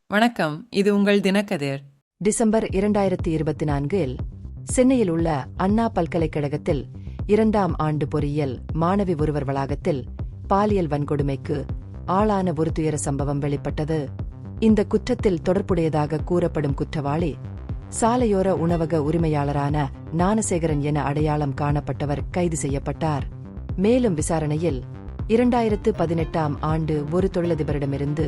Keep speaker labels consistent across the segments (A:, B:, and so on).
A: வணக்கம், இது உங்கள் தினக்கதிர்.
B: டிசம்பர் 2024இல் சென்னையில் உள்ள அண்ணா பல்கலைக்கழகத்தில் 2ஆம் ஆண்டு பொறியியல் மாணவி ஒருவர் வளாகத்தில் பாலியல் வன்கொடுமைக்கு ஆளான ஒரு துயர சம்பவம் வெளிப்பட்டது. இந்த குற்றத்தில் தொடர்புடையதாக கூறப்படும் குற்றவாளி சாலையோர உணவக உரிமையாளரான ஞானசேகரன் என அடையாளம் காணப்பட்டவர் கைது செய்யப்பட்டார். மேலும் விசாரணையில் 2018ஆம் ஆண்டு ஒரு தொழிலதிபரிடமிருந்து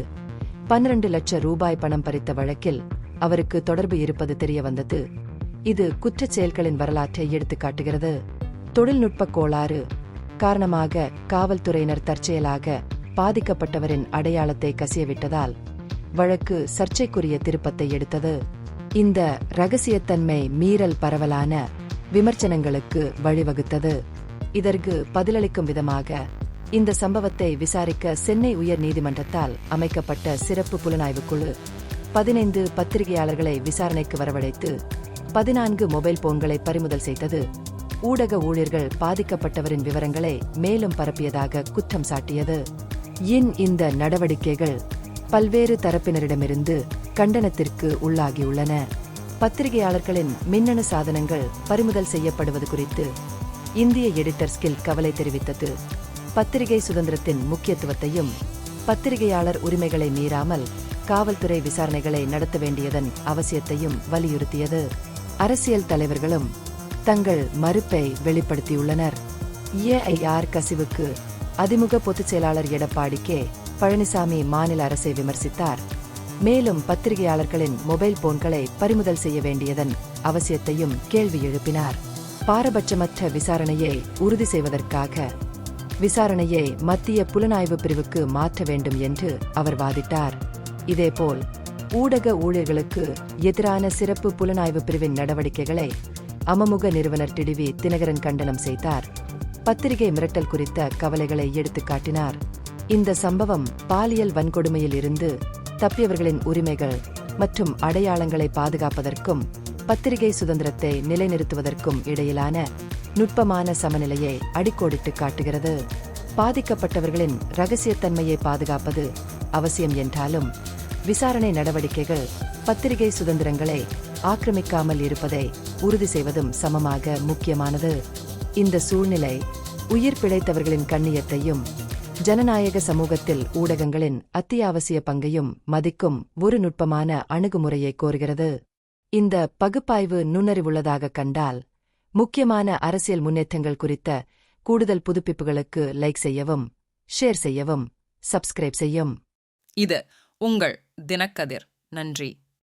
B: 12 லட்சம் ரூபாய் பணம் பறித்த வழக்கில் அவருக்கு தொடர்பு இருப்பது தெரியவந்தது. இது குற்றச் செயல்களின் வரலாற்றை எடுத்துக்காட்டுகிறது. தொழில்நுட்ப கோளாறு காரணமாக காவல்துறையினர் தற்செயலாக பாதிக்கப்பட்டவரின் அடையாளத்தை கசியவிட்டதால் வழக்கு சர்ச்சைக்குரிய திருப்பத்தை எடுத்தது. இந்த இரகசியத்தன்மை மீறல் பரவலான விமர்சனங்களுக்கு வழிவகுத்தது. இதற்கு பதிலளிக்கும் விதமாக இந்த சம்பவத்தை விசாரிக்க சென்னை உயர் நீதிமன்றத்தால் அமைக்கப்பட்ட சிறப்பு புலனாய்வு குழு 15 பத்திரிகையாளர்களை விசாரணைக்கு வரவழைத்து 14 மொபைல் போன்களை பறிமுதல் செய்தது. ஊடக ஊழியர்கள் பாதிக்கப்பட்டவரின் விவரங்களை மேலும் பரப்பியதாக குற்றம் சாட்டியது. இந்த நடவடிக்கைகள் பல்வேறு தரப்பினரிடமிருந்து கண்டனத்திற்கு உள்ளாகியுள்ளன. பத்திரிகையாளர்களின் மின்னணு சாதனங்கள் பறிமுதல் செய்யப்படுவது குறித்து இந்திய எடிட்டர்ஸ் கில்ட் கவலை தெரிவித்தது. பத்திரிகை சுதந்திரத்தின் முக்கியத்துவத்தையும் பத்திரிகையாளர் உரிமைகளை மீறாமல் காவல்துறை விசாரணைகளை நடத்த வேண்டியதன் அவசியத்தையும் வலியுறுத்தியது. அரசியல் தலைவர்களும் தங்கள் மறுப்பை வெளிப்படுத்தியுள்ளனர். ஏஐஆர் கசிவுக்கு அதிமுக பொதுச் செயலாளர் எடப்பாடி கே. பழனிசாமி மாநில அரசை விமர்சித்தார். மேலும் பத்திரிகையாளர்களின் மொபைல் போன்களை பறிமுதல் செய்ய வேண்டியதன் அவசியத்தையும் கேள்வி எழுப்பினார். பாரபட்சமற்ற விசாரணையை உறுதி செய்வதற்காக விசாரணையை மத்திய புலனாய்வு பிரிவுக்கு மாற்ற வேண்டும் என்று அவர் வாதிட்டார். இதேபோல் ஊடக ஊழியர்களுக்கு எதிரான சிறப்பு புலனாய்வு பிரிவின் நடவடிக்கைகளை அமமுக நிறுவனர் டிடிவி தினகரன் கண்டனம் செய்தார். பத்திரிகை மிரட்டல் குறித்த கவலைகளை எடுத்துக்காட்டினார். இந்த சம்பவம் பாலியல் வன்கொடுமையில் இருந்து தப்பியவர்களின் உரிமைகள் மற்றும் அடையாளங்களை பாதுகாப்பதற்கும் பத்திரிகை சுதந்திரத்தை நிலைநிறுத்துவதற்கும் இடையிலான நுட்பமான சமநிலையை அடிக்கோடிட்டு காட்டுகிறது. பாதிக்கப்பட்டவர்களின் இரகசியத்தன்மையை பாதுகாப்பது அவசியம் என்றாலும் விசாரணை நடவடிக்கைகள் பத்திரிகை சுதந்திரங்களை ஆக்கிரமிக்காமல் இருப்பதை உறுதி செய்வதும் சமமாக முக்கியமானது. இந்த சூழ்நிலை உயிர் பிழைத்தவர்களின் கண்ணியத்தையும் ஜனநாயக சமூகத்தில் ஊடகங்களின் அத்தியாவசிய பங்கையும் மதிக்கும் ஒரு நுட்பமான அணுகுமுறையை கோருகிறது. இந்த பகுப்பாய்வு நுண்ணறிவுள்ளதாக கண்டால் முக்கியமான அரசியல் முன்னேற்றங்கள் குறித்த கூடுதல் புதுப்பிப்புகளுக்கு லைக் செய்யவும், ஷேர் செய்யவும், சப்ஸ்கிரைப் செய்யும்.
A: இது உங்கள் தினக்கதிர். நன்றி.